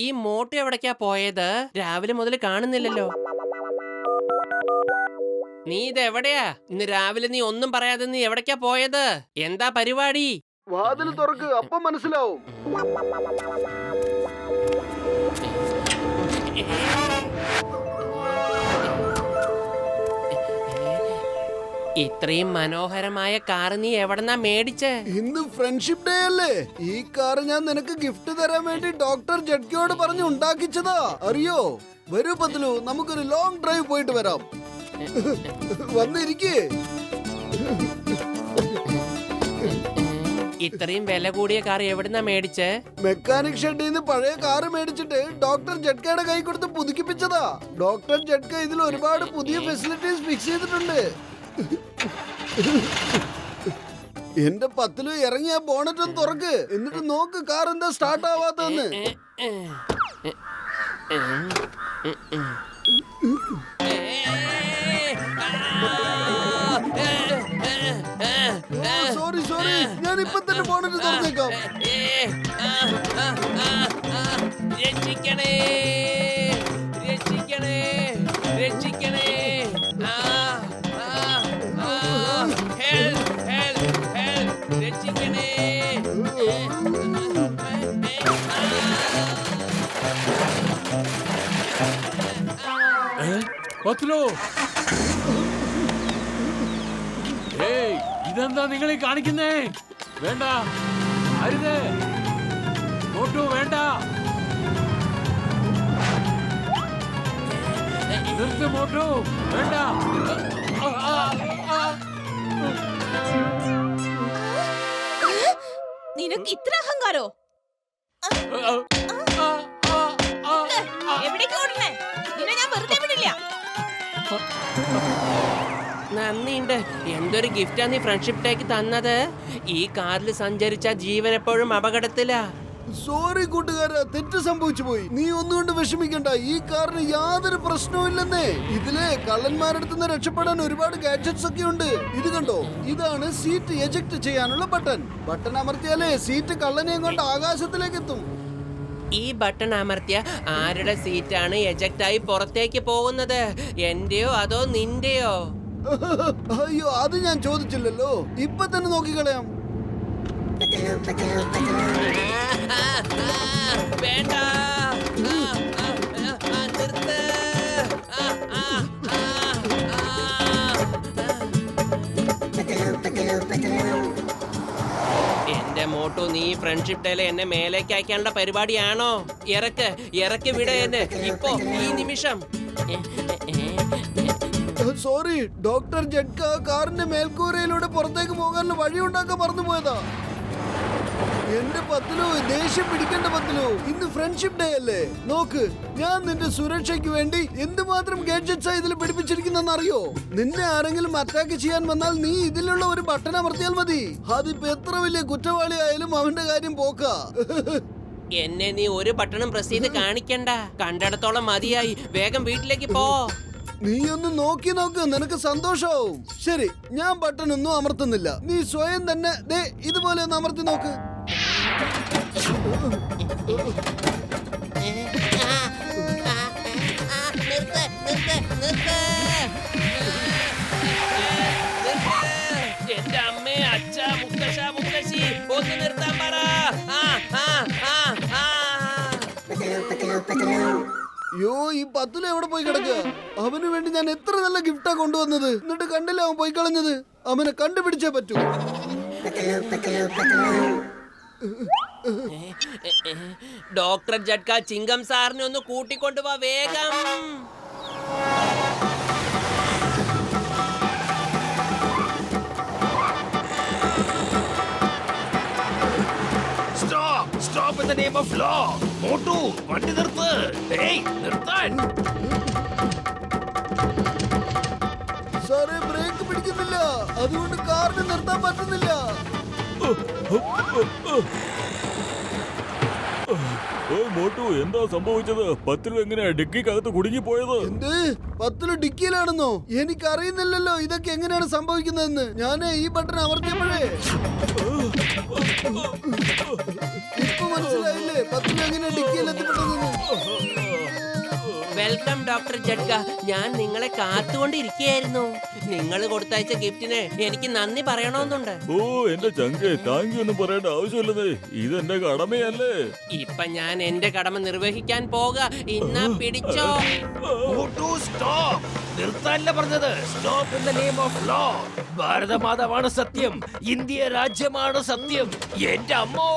ഈ മോട്ടു എവിടേക്കാ പോയത്? രാവിലെ മുതൽ കാണുന്നില്ലല്ലോ. നീ ഇതെവിടെയാ? ഇന്ന് രാവിലെ നീ ഒന്നും പറയാതെ നീ എവിടേക്കാ പോയത്? എന്താ പരിപാടി? വാതിൽ തുറക്ക്, അപ്പം മനസ്സിലാവും. ഇത്രയും മനോഹരമായ കാർ നീ എവിടെന്നാ മേടിച്ചേ? ഇന്ന് ഫ്രണ്ട്ഷിപ്പ് ഡേ അല്ലേ? ഈ കാർ ഞാൻ നിനക്ക് ഗിഫ്റ്റ് തരാൻ വേണ്ടി ഡോക്ടർ ജഡ്കയോട് പറഞ്ഞു ഉണ്ടാക്കിച്ചതാ. അറിയോ? വരൂ പത്ലു, നമുക്കൊരു ലോങ് ഡ്രൈവ് പോയിട്ട് വരാം. വന്നിരിക്കേ. ഇത്രയും വില കൂടിയ കാർ എവിടുന്നാ മേടിച്ചേ? മെക്കാനിക് ഷെഡിൽ നിന്ന് പഴയ കാറ് മേടിച്ചിട്ട് ഡോക്ടർ ജഡ്കയുടെ കൈ കൊടുത്ത് പുതുക്കിപ്പിച്ചതാ. ഡോക്ടർ ജഡ്ക ഇതിൽ ഒരുപാട് പുതിയ ഫെസിലിറ്റീസ് ഫിക്സ് ചെയ്തിട്ടുണ്ട്. എന്റെ പത്തിലു ഇറങ്ങിയ ബോണറ്റും തുറക്ക്, എന്നിട്ട് നോക്ക് കാർ എന്താ സ്റ്റാർട്ട് ആവാത്തതെന്ന്. സോറി സോറി, ഞാൻ ഇപ്പൊ തന്നെ ബോണറ്റ് തുറന്നേക്കാം. രക്ഷിക്കണേ, രക്ഷിക്കണേ, രക്ഷിക്കണേ. രക്ഷിക്കണേ. പത്ലു, ഇതെന്താ നിങ്ങൾ കാണിക്കുന്നേ? വേണ്ട, അരുത്, മോട്ടു വേണ്ട. നിർത്ത് മോട്ടു, വേണ്ട. നിനക്ക് ഇത്ര അഹങ്കാരോ? എവിടേക്ക് ഓടണേ? നിന്നെ ഞാൻ വെറുതെ വിടില്ല. നന്ദിയുണ്ട്. എന്തൊരു ഗിഫ്റ്റാ നീ ഫ്രണ്ട്ഷിപ്പ് ഡേക്ക് തന്നത്. ഈ കാറിൽ സഞ്ചരിച്ച ജീവൻ എപ്പോഴും അപകടത്തിലാ. സോറി കൂട്ടുകാരാ, തെറ്റ് സംഭവിച്ചു പോയി. നീ ഒന്നുകൊണ്ട് വിഷമിക്കണ്ട, ഈ കാറിന് യാതൊരു പ്രശ്നവും ഇല്ലെന്നേ. ഇതിലെ കള്ളന്മാരെടുത്തുനിന്ന് രക്ഷപ്പെടാൻ ഒരുപാട് ഗാഡ്ജറ്റ്സ് ഒക്കെ ഉണ്ട്. ഇത് കണ്ടോ, ഇതാണ് സീറ്റ് എജക്ട് ചെയ്യാനുള്ള ബട്ടൺ. ബട്ടൺ അമർത്തിയാലേ സീറ്റ് കള്ളനെയും കൊണ്ട് ആകാശത്തിലേക്ക് എത്തും. ഈ ബട്ടൺ അമർത്തിയ ആരുടെ സീറ്റാണ് എജക്ട് ആയി പുറത്തേക്ക് പോകുന്നത്? എന്റെയോ അതോ നിന്റെയോ? അയ്യോ, അത് ഞാൻ ചോദിച്ചില്ലല്ലോ. ഇപ്പൊ തന്നെ നോക്കിക്കളയാം. വേണ്ട, നിർത്ത്. എന്റെ മോട്ടു, നീ ഫ്രണ്ട്ഷിപ്പ് ഡേയില് എന്നെ മേലേക്ക് അയക്കാനുള്ള പരിപാടിയാണോ? ഇറക്കി വിട എന്നെ ഇപ്പോ, ഈ നിമിഷം. സോറി, ഡോക്ടർ ജഡ്ക കാറിന്റെ മേൽക്കൂരയിലൂടെ പുറത്തേക്ക് പോകാനുള്ള വഴി ഉണ്ടാക്കാൻ മറന്നുപോയതാ. എന്റെ പത്തിലു, ദേഷ്യം പിടിക്കേണ്ട പത്തിലു, ഇന്ന് ഫ്രണ്ട്ഷിപ്പ് ഡേ അല്ലേ? നോക്ക്, ഞാൻ നിന്റെ സുരക്ഷയ്ക്ക് വേണ്ടി എന്തുമാത്രം ഗാഡ്ജറ്റ്സാ ഇതിൽ പിടിപ്പിച്ചിരിക്കുന്നെന്ന് അറിയോ? നിന്നെ ആരെങ്കിലും അറ്റാക്ക് ചെയ്യാൻ വന്നാൽ നീ ഇതിലുള്ള ഒരു ബട്ടൺ അമർത്തിയാൽ മതി. അതിപ്പോ എത്ര വലിയ കുറ്റവാളി ആയാലും അവന്റെ കാര്യം പോക്കാ. എന്നെ നീ ഒരു ബട്ടണും പ്രസ് ചെയ്ത് കാണിക്കണ്ട. കണ്ടിടത്തോളം മതിയായി. വേഗം വീട്ടിലേക്ക് പോ. നീ ഒന്ന് നോക്കി നോക്ക്, നിനക്ക് സന്തോഷാവും. ശരി, ഞാൻ ബട്ടൺ ഒന്നും അമർത്തുന്നില്ല. നീ സ്വയം തന്നെ ദേ ഇതുപോലെ ഒന്ന് അമർത്തി നോക്ക്. എന്റെ അമ്മേ, അച്ഛ, മുത്തശ്ശ, മുത്തശ്ശി, ഒന്ന് നിർത്താൻ പറ. യോ, ഈ പത്തില് എവിടെ പോയി കിടക്കുക? അവന് വേണ്ടി ഞാൻ എത്ര നല്ല ഗിഫ്റ്റാ കൊണ്ടുവന്നത്. എന്നിട്ട് കണ്ടില്ല അവൻ പോയി കളഞ്ഞത്. അവനെ കണ്ടുപിടിച്ചേ പറ്റൂ. ഡോക്ടർ ജഡ്ക, ചിങ്കം സാറിനെ ഒന്ന് കൂട്ടിക്കൊണ്ടുപോവാ വേഗം. Stop in the name of law. Motu, വണ്ടി നിർത്ത്. നിർത്താൻ. സാറേ, ബ്രേക്ക് പിടിക്കുന്നില്ല, അതുകൊണ്ട് കാറിന് നിർത്താൻ പറ്റുന്നില്ല. മോട്ടു, എന്താ സംഭവിച്ചത്? പത്തിലും എങ്ങനെയാ ഡിക്കിക്കകത്ത് കുടുങ്ങി പോയത്? എന്ത്? പത്തില് ഡിക്കിയിലാണെന്നോ? എനിക്കറിയുന്നില്ലല്ലോ ഇതൊക്കെ എങ്ങനെയാണ് സംഭവിക്കുന്നതെന്ന്. ഞാൻ ഈ ബട്ടൺ അമർത്തിയപ്പോഴേ ഇപ്പൊ മനസ്സിലായില്ലേ പത്തില് എങ്ങനെ ഡിക്കിയിൽ എത്തിപ്പെട്ടതെന്ന്. Welcome doctor ജഡ്ക. ഞാൻ നിങ്ങളെ കാത്തുകൊണ്ടിരിക്കുകയായിരുന്നു. നിങ്ങൾ കൊടുത്തയച്ച ഗിഫ്റ്റിന് എനിക്ക് നന്ദി പറയണമെന്നുണ്ട്. ഓ എന്റെ ചങ്കെ, താങ്ക് യു ഒന്നും പറയേണ്ട ആവശ്യമില്ലെന്നേ, ഇതെന്റെ കടമയല്ലേ. ഇപ്പൊ ഞാൻ എന്റെ കടമ നിർവഹിക്കാൻ പോക. ഇന്നാ പിടിച്ചോ. മോട്ടു സ്റ്റോപ്പ്. നിർത്താനല്ല പറഞ്ഞത്. Stop in the name of law. ഭാരതമാതാവാണ് സത്യം, ഇന്ത്യ രാജ്യമാണ് സത്യം. എന്റെ അമ്മോ,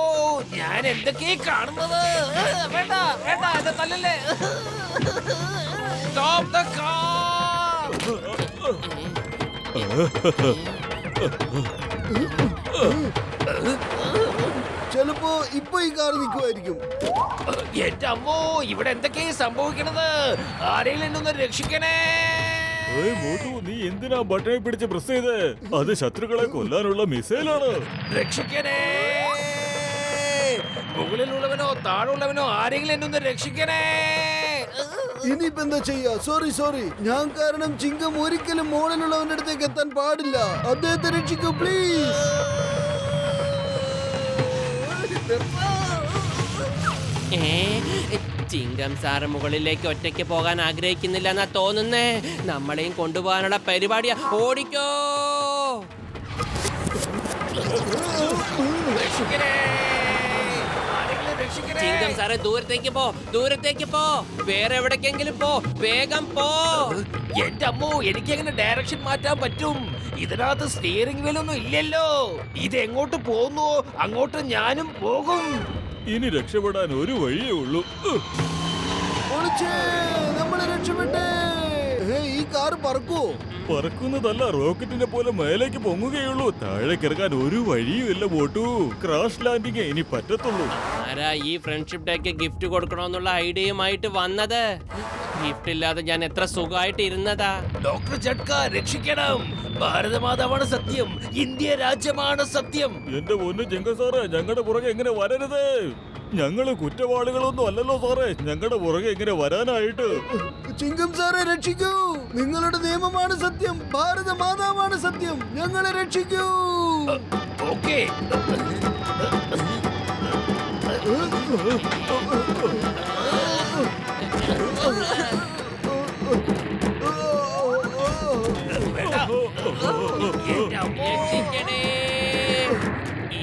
ഞാൻ എന്തൊക്കെയാ കാണുന്നത്. വേണ്ട വേണ്ട, എന്നെ തല്ലല്ലേ. Stop the car! ചിലപ്പോ ഇപ്പൊ ഈ കാർ നിൽക്കുമായിരിക്കും. എന്റെ അമ്മോ, ഇവിടെ എന്തൊക്കെയാ സംഭവിക്കണത്. ആരെങ്കിലും എന്നെ ഒന്ന് രക്ഷിക്കണേ. ഏയ് മോട്ടു, നീ എന്തിനാ ബട്ടണെ പിടിച്ച് പ്രസ് ചെയ്ത്? അത് ശത്രുക്കളെ കൊല്ലാനുള്ള മിസൈലാണ്. രക്ഷിക്കണേ. മുകളിലുള്ളവനോ താഴെയുള്ളവനോ ആരെങ്കിലും എന്നെ ഒന്ന് രക്ഷിക്കണേ. ഇനിയിപ്പോ എന്താ ചെയ്യാ? സോറി, ഞാൻ കാരണം ചിങ്കം ഒരിക്കലും മോളിലുള്ളവന്റെ അടുത്തേക്ക് എത്താൻ പാടില്ല. അദ്ദേഹത്തെ രക്ഷിക്കൂ പ്ലീസ്. ചിങ്കം സാറ് മുകളിലേക്ക് ഒറ്റയ്ക്ക് പോകാൻ ആഗ്രഹിക്കുന്നില്ല എന്നാ തോന്നുന്നേ. നമ്മളെയും കൊണ്ടുപോകാനുള്ള പരിപാടിയാ. ഓടിക്കോ. രക്ഷിക്കണേ. ആരെങ്കിലും രക്ഷിക്കണേ. ചിങ്കം സാറേ, ദൂരത്തേക്ക് പോ. വേറെ എവിടേക്കെങ്കിലും പോ. വേഗം പോ. എന്റെ അമ്മോ, എനിക്ക് എങ്ങനെ ഡയറക്ഷൻ മാറ്റാൻ പറ്റും? ഇതിനകത്ത് സ്റ്റിയറിംഗ് വീലൊന്നും ഇല്ലല്ലോ. ഇത് എങ്ങോട്ട് പോകുന്നു അങ്ങോട്ട് ഞാനും പോകും. ഇനി രക്ഷപ്പെടാൻ ഒരു വഴിയേ ഉള്ളൂ. ഒളിച്ചേ, നമ്മളെ രക്ഷപ്പെട്ടേ. ഈ കാർ പറക്കുവോ? പറക്കുന്നതല്ല, റോക്കറ്റിനെ പോലെ മേലേക്ക് പൊങ്ങുകയുള്ളൂ. താഴേക്ക് ഇറങ്ങാൻ ഒരു വഴിയുമില്ല മോട്ടു. ക്രാഷ് ലാൻഡിങ് ഇനി പറ്റത്തുള്ളൂ. ആരാ ഈ ഫ്രണ്ട്ഷിപ്പ് ഡേക്ക് ഗിഫ്റ്റ് കൊടുക്കണമെന്നുള്ള ഐഡിയയുമായിട്ട് വന്നത്? ഗിഫ്റ്റ് ഇല്ലാതെ ഞാൻ എത്ര സുഖമായിട്ട് ഇരുന്നതാ. ഡോക്ടർ ജഡ്ക, രക്ഷിക്കണം. ഭാരതമാതാവാണ് സത്യം, ഇന്ത്യ രാജ്യമാണ് സത്യം. എന്റെ പൊന്നു ചെങ്ക സാറേ, ഞങ്ങളുടെ പുറകെ എങ്ങനെ വരരുത്. ഞങ്ങള് കുറ്റവാളികളൊന്നും അല്ലല്ലോ സാറേ, ഞങ്ങളുടെ പുറകെ എങ്ങനെ വരാനായിട്ട്. ചിങ്കം സാറെ രക്ഷിക്കൂ. നിങ്ങളുടെ നിയമമാണ് സത്യം, ഭാരത മാതാവാണ് സത്യം. ഞങ്ങളെ രക്ഷിക്കൂ. ഓക്കേ. എന്റെ അമ്മോ. രക്ഷിക്കണേ.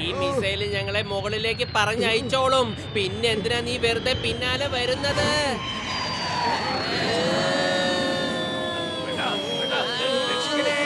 ഈ മിസൈല് ഞങ്ങളെ മുകളിലേക്ക് പറഞ്ഞയച്ചോളും. പിന്നെ എന്തിനാ നീ വെറുതെ പിന്നാലെ വരുന്നത്? രക്ഷിക്കണേ.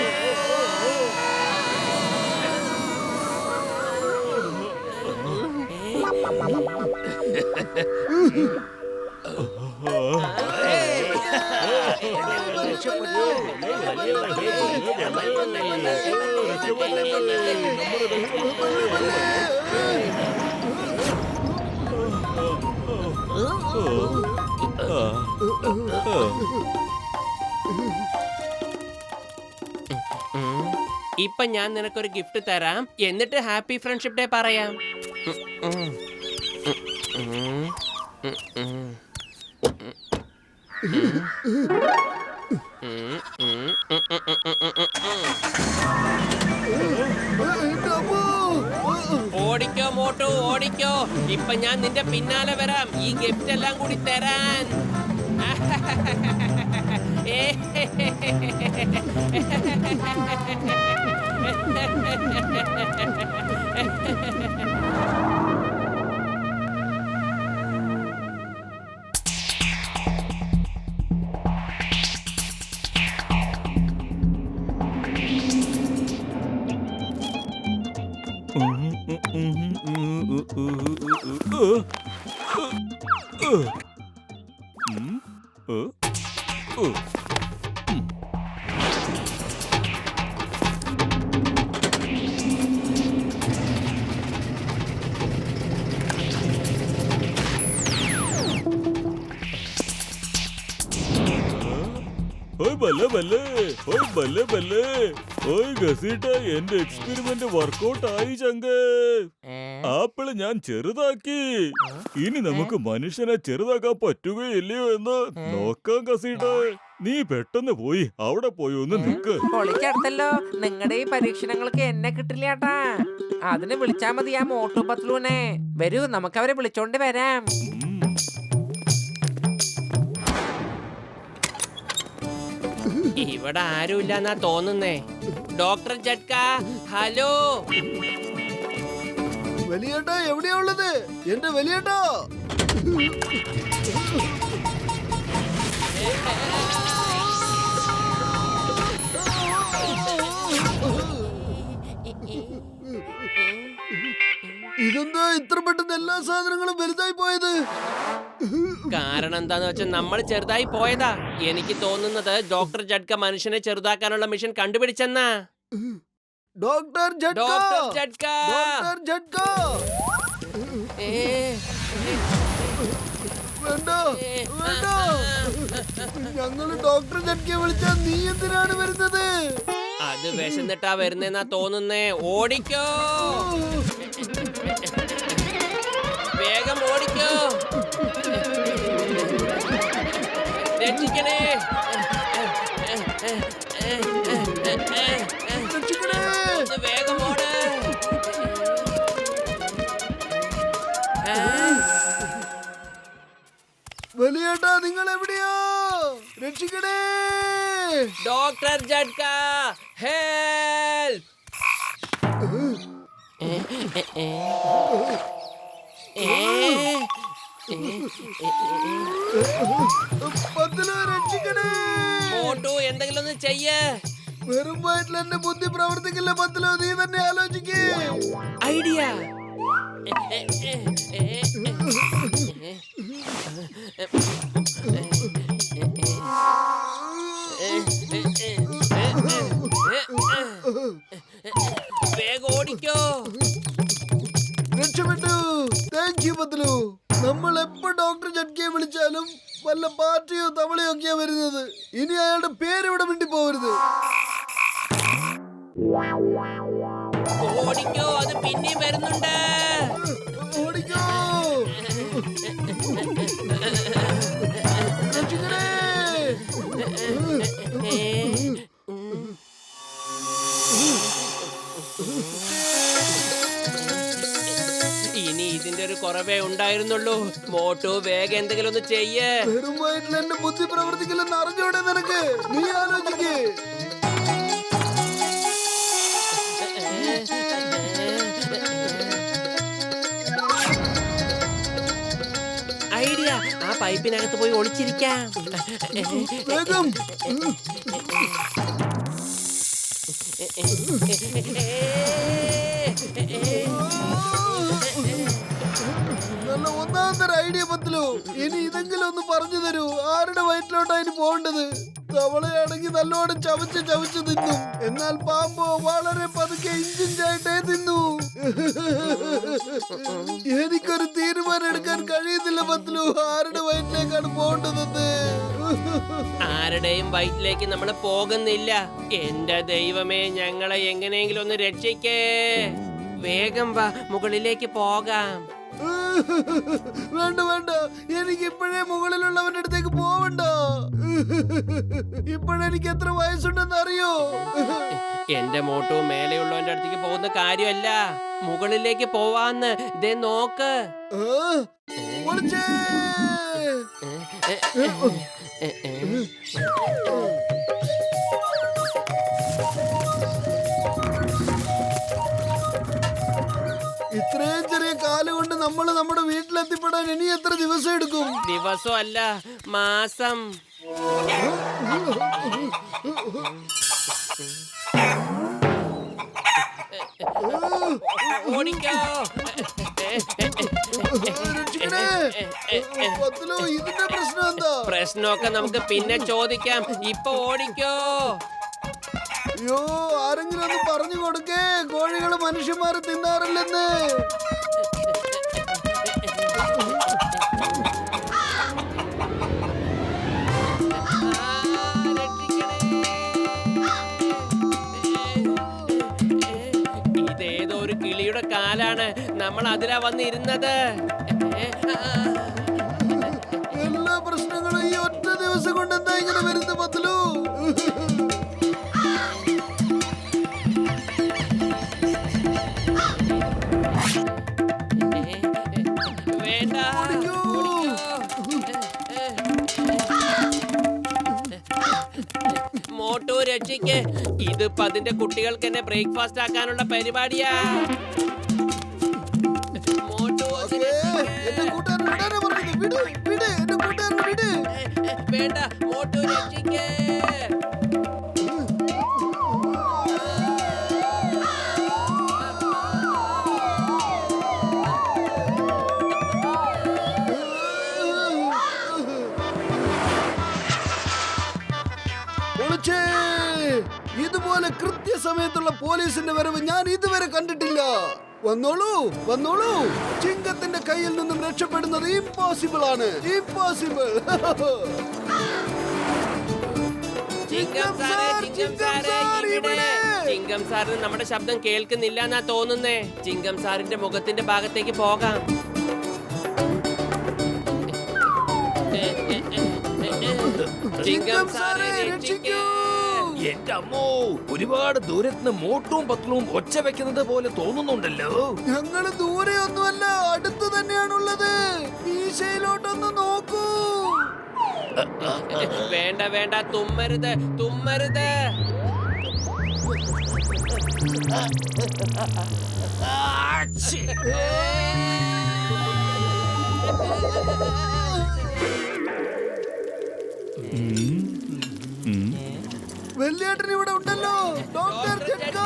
ഇപ്പൊ ഞാൻ നിനക്കൊരു ഗിഫ്റ്റ് തരാം, എന്നിട്ട് ഹാപ്പി ഫ്രണ്ട്ഷിപ്പ് ഡേ പറയാം. ഓടിക്കോ മോട്ടു, ഓടിക്കോ. ഇപ്പൊ ഞാൻ നിന്റെ പിന്നാലെ വരാം, ഈ ഗിഫ്റ്റ് എല്ലാം കൂടി തരാൻ. ബല്ലേ ബല്ലേ ഓയ് ബല്ലേ ബല്ലേ ഓയ് ഗസീട്ട എന്റെ എക്സ്പെരിമെന്റ് വർക്കൗട്ട് ആയി ചങ്ക്. ആപ്പിള് ഞാൻ ചെറുതാക്കി. ഇനി നമുക്ക് മനുഷ്യനെ ചെറുതാക്കാൻ പറ്റുകയില്ലയോ എന്ന് നോക്കാം ഗസീട്ട. നീ പെട്ടെന്ന് പോയി അവിടെ പോയി ഒന്ന് നിക്ക്. പൊളിച്ചെടുത്തല്ലോ. നിങ്ങളുടെ ഈ പരീക്ഷണങ്ങൾക്ക് എന്നെ കിട്ടില്ല ഏട്ടാ. അതിന് വിളിച്ചാ മതി ആ മോട്ടു പത്ലൂനെ. വരൂ, നമുക്ക് അവരെ വിളിച്ചോണ്ട് വരാം. ഇവിടെ ആരുമില്ലെന്നാ തോന്നുന്നേ. Doctor ജഡ്ക, hello. വലിയേട്ടാ എവിടെയാ ഉള്ളത്? എന്റെ വലിയേട്ടാ. ഇതെന്താ ഇത്ര പെട്ടെന്ന് എല്ലാ സാധനങ്ങളും വലുതായി പോയത്? കാരണം എന്താന്ന് വെച്ചാൽ നമ്മൾ ചെറുതായി പോയതാ. എനിക്ക് തോന്നുന്നത് ഡോക്ടർ ജഡ്ക മനുഷ്യനെ ചെറുതാക്കാനുള്ള മിഷൻ കണ്ടുപിടിച്ചെന്നാ. Doctor Jhatka, doctor Jhatka. Doctor Jhatka. ഏ, വേണ്ട വേണ്ട, ഞങ്ങള് ഡോക്ടർ ജഡ്കയെ വിളിച്ചാ നീ എന്തിനാണ് വരുന്നത്? അത് വിശന്നിട്ടാ വരുന്നെന്നാ തോന്നുന്നേ. ഓടിക്കോ, വേഗം ഓടിക്കോ. രക്ഷിക്കണേ. രക്ഷിക്കണേ. ഒന്ന് വേഗം ഓട്. വലിയേട്ടാ നിങ്ങൾ എവിടെയാ? രക്ഷിക്കണേ. Doctor ജഡ്ക, help. പത്തിലോ രക്ഷിക്കണേ. മോട്ടു എന്തെങ്കിലും ഒന്ന് ചെയ്യ്. വെറും വയറ്റിൽ എന്റെ ബുദ്ധി പ്രവർത്തിക്കില്ല പത്തിലോ, നീ തന്നെ ആലോചിക്കേ. ഐഡിയ. വേഗം ഓടിക്കോ. രക്ഷപ്പെട്ടു. Thank you Patlu. നമ്മൾ എപ്പോ ഡോക്ടർ ജഡ്കയെ വിളിച്ചാലും വല്ല പാർട്ടിയോ തവളയോ ഒക്കെയാ വരുന്നത്. ഇനി അയാളുടെ പേര് ഇവിടെ മിണ്ടി പോവരുത്. ഓടിക്കോ, അത് പിന്നെയും വരുന്നുണ്ട്. ഓടിക്കോ. രക്ഷിക്കണേ. ഇനി ഇതിന്റെ ഒരു കുറവേ ഉണ്ടായിരുന്നുള്ളൂ. മോട്ടു വേഗം എന്തെങ്കിലും ഒന്ന് ചെയ്യ്. വെറും വയറ്റിൽ എന്റെ ബുദ്ധി പ്രവർത്തിക്കില്ലെന്ന് അറിഞ്ഞൂടെ നിനക്ക്? നീ ആലോചിക്കേ. ഐഡിയ. ആ പൈപ്പിനകത്ത് പോയി ഒളിച്ചിരിക്കാം. വേഗം. നല്ല ഒന്നാം തരം ഐഡിയ പത്തിലു. ഇനി ഇതെങ്കിലും ഒന്ന് പറഞ്ഞു തരൂ. ആരുടെ വയറ്റിലോട്ടാ ഇനി പോകേണ്ടത്? തവളയാണെങ്കിൽ നല്ലോണം ചവച്ച് ചവച്ച് തിന്നും. എന്നാൽ പാമ്പോ വളരെ പതുക്കെ ഇഞ്ചിഞ്ചായിട്ടേ തിന്നു. എനിക്കൊരു തീരുമാനം എടുക്കാൻ കഴിയുന്നില്ല പത്തിലു. ആരുടെ വയറ്റിലേക്കാണ് പോകേണ്ടതെന്ന്. ആരുടെയും വയറ്റിലേക്ക് നമ്മൾ പോകുന്നില്ല. എന്റെ ദൈവമേ, ഞങ്ങളെ എങ്ങനെയെങ്കിലും ഒന്ന് രക്ഷിക്കേ. വേഗം വാ, മുകളിലേക്ക് പോകാം. വേണ്ട വേണ്ട, എനിക്ക് ഇപ്പോഴേ മുകളിലുള്ളവന്റെ അടുത്തേക്ക് പോവണ്ട. ഇപ്പോഴെനിക്ക് എത്ര വയസ്സുണ്ടെന്ന് അറിയോ? എന്റെ മോട്ടു മേലെയുള്ളവന്റെ അടുത്തേക്ക് പോകുന്ന കാര്യമല്ല, മുകളിലേക്ക് പോവാന്ന്. ദേ നോക്ക്. ഒളിച്ചേ. ഇത്രയും ചെറിയ കാലുകൊണ്ട് നമ്മൾ നമ്മുടെ വീട്ടിലെത്തിപ്പെടാൻ ഇനി എത്ര ദിവസം എടുക്കും? ദിവസം അല്ല, മാസം. ഓടിക്കോ. രക്ഷിക്കണേ. പത്തിലു, ഇതിന്റെ പ്രശ്നം എന്താ? പ്രശ്നമൊക്കെ നമുക്ക് പിന്നെ ചോദിക്കാം. ഇപ്പൊ ഓടിക്കോ. അയ്യോ, ആരെങ്കിലും ഒന്ന് പറഞ്ഞു കൊടുക്കേ, കോഴികള് മനുഷ്യന്മാരെ തിന്നാറില്ലെന്ന്. രക്ഷിക്കണേ. കുട്ടിയുടെ കാലാണ്. നമ്മൾ അതിലാ വന്നിരുന്നത്. എല്ലാ പ്രശ്നങ്ങളും ഈ ഒറ്റ ദിവസം കൊണ്ട് എന്താ ഇങ്ങനെ വരുന്നത് പത്തലു? വേണ്ട. മോട്ടു രക്ഷിക്ക്. ഇതിപ്പോ അതിന്റെ കുട്ടികൾക്ക് എന്നെ ബ്രേക്ക്ഫാസ്റ്റ് ആക്കാനുള്ള പരിപാടിയാ. മോട്ടു ഓക്കേ, എന്റെ കൂട്ടുകാരൻ വിടാനാ പറഞ്ഞത്. വിട് വിട് എന്റെ കൂട്ടുകാരനെ വിട്. വേണ്ട. മോട്ടു രക്ഷിക്ക്. ഒളിച്ചേ. ഇതുപോലെ കൃത്യസമയത്തുള്ള പോലീസിന്റെ വരവ് ഞാൻ ഇതുവരെ കണ്ടിട്ടില്ല. വന്നോളൂ വന്നോളൂ. ചിങ്കത്തിന്റെ കയ്യിൽ നിന്നും രക്ഷപ്പെടുന്നത് ഇമ്പോസിബിൾ ആണ്. ഇമ്പോസിബിൾ. ചിങ്കം സാറേ, ചിങ്കം സാറേ, ഇവിടെ. ചിങ്കം സാറിന് നമ്മുടെ ശബ്ദം കേൾക്കുന്നില്ല എന്നാ തോന്നുന്നേ. ചിങ്കം സാറിന്റെ മുഖത്തിന്റെ ഭാഗത്തേക്ക് പോകാം. ചിങ്കം സാറേ രക്ഷിക്കൂ. എന്റെ അമ്മോ, ഒരുപാട് ദൂരത്ത് മോട്ടും പത്ലവും ഒച്ച വെക്കുന്നത് പോലെ തോന്നുന്നുണ്ടല്ലോ. ഞങ്ങള് ദൂരെ ഒന്നുമല്ല, അടുത്ത് തന്നെയാണുള്ളത്. മീശയിലോട്ടൊന്ന് നോക്കൂ. വേണ്ട വേണ്ട, തുമ്മരുത് തുമ്മരുത്. വെള്ളിയേട്ടൻ ഇവിടെ ഉണ്ടല്ലോ. ഡോക്ടർ ജഡ്ക.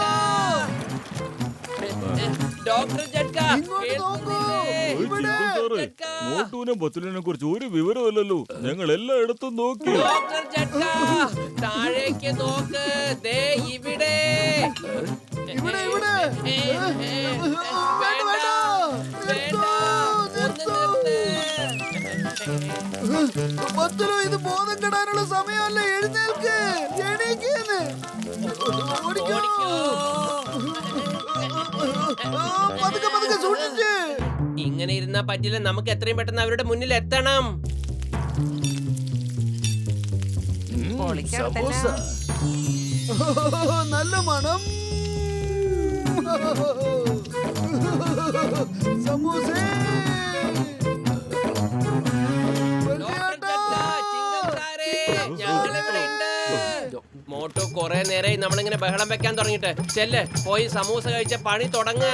ഡോക്ടർ ജഡ്ക, ഇങ്ങോട്ട് നോക്കൂ. ഓയ് ഇവിടെ. ചിങ്കം സാറേ, മോട്ടുവിനെ പത്തുലിനെ കുറിച്ച് ഒരു വിവരമല്ലല്ലോ. ഞങ്ങൾ എല്ലായിടത്തും നോക്കി. ഡോക്ടർ ജഡ്ക, താഴേക്ക് നോക്ക്. ദേ ഇവിടെ. ഇവിടെ ഇവിടെ. വേണ്ട വേണ്ട. വേണ്ട, ഒന്ന് നിർത്ത്. പത്തലോ, ഇത് ബോധം കെടാനുള്ള സമയമല്ല. എഴുന്നേൽക്ക്. എണീക്കുന്നു. ഓടിക്കോ. പതുക്കെ പതുക്കെ സൂക്ഷിച്ച്. ഇങ്ങനെ ഇരുന്നാ പറ്റില്ല. നമുക്ക് എത്രയും പെട്ടെന്ന് അവരുടെ മുന്നിൽ എത്തണം. സമോസ. നല്ല മണം. സമൂസേ. ഡോക്ടർ ജഡ്ക, ചിങ്കം സാറേ, ഞങ്ങളിവിടെ ഉണ്ട്. മോട്ടു കുറെ നേരമായി നമ്മളിങ്ങനെ ബഹളം വെക്കാൻ തുടങ്ങിട്ട്. ചെല്ല്, പോയി സമൂസ കഴിച്ച പണി തുടങ്ങ്.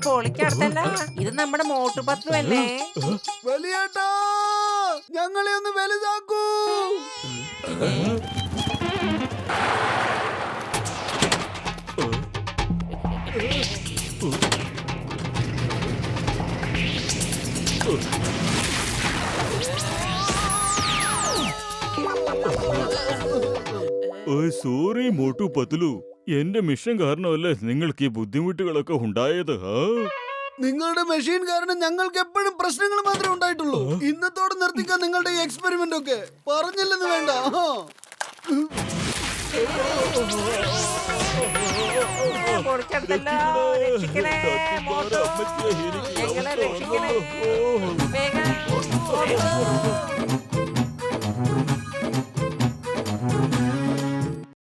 പൊളിക്കടുത്തല്ല, ഇത് നമ്മുടെ മോട്ടു പത്ലു അല്ലേ? വലിയേട്ടാ, ഞങ്ങളെ ഒന്ന് വലുതാക്കൂ. സോറി മോട്ടു പത്തുലു, എന്റെ മിഷൻ കാരണമല്ലേ നിങ്ങൾക്ക് ഈ ബുദ്ധിമുട്ടുകളൊക്കെ ഉണ്ടായത്. നിങ്ങളുടെ മെഷീൻ കാരണം ഞങ്ങൾക്ക് എപ്പോഴും പ്രശ്നങ്ങൾ മാത്രമേ ഉണ്ടായിട്ടുള്ളൂ. ഇന്നത്തോടെ നിർത്തിക്കാൻ നിങ്ങളുടെ ഈ എക്സ്പെരിമെന്റ് ഒക്കെ. പറഞ്ഞില്ലെന്ന് വേണ്ട. പൊളിക്കടുത്തല്ലോ, രക്ഷിക്കണേ മോട്ടു. ഞങ്ങളെ രക്ഷിക്കണേ. വേഗം.